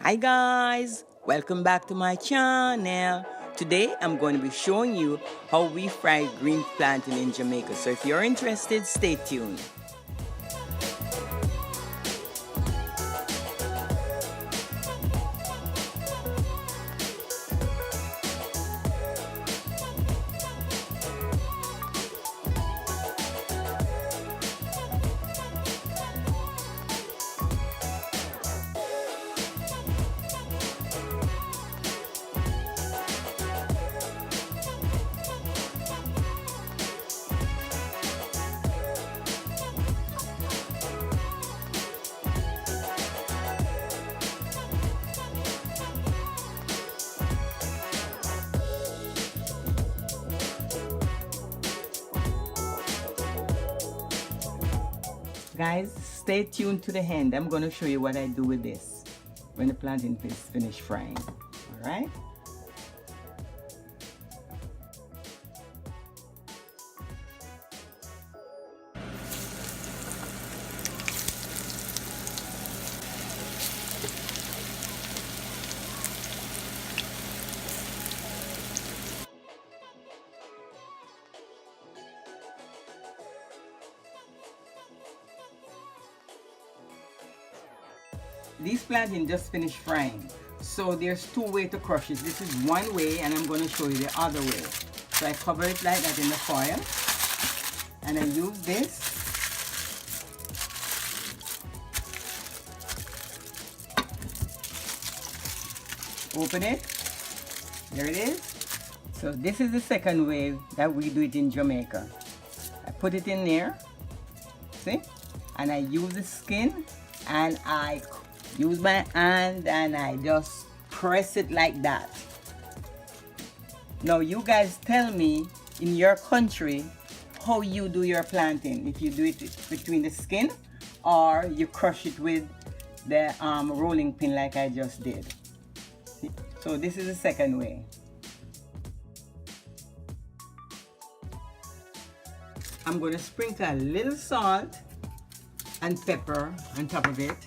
Hi guys, welcome back to my channel. Today I'm going to be showing you how we fry green plantain in Jamaica. So if you're interested, stay tuned. Guys, stay tuned to the end. I'm going to show you what I do with this when the plantain is finished frying. All right? These plantains just finished frying, so there's two ways to crush it. This is one way, and I'm going to show you the other way. So I cover it like that in the foil, and I use this. Open it. There it is. So this is the second way that we do it in Jamaica. I put it in there, see, and I use the skin, and I use my hand and I just press it like that. Now you guys tell me in your country how you do your plantain. If you do it between the skin or you crush it with the rolling pin like I just did. So this is the second way. I'm going to sprinkle a little salt and pepper on top of it.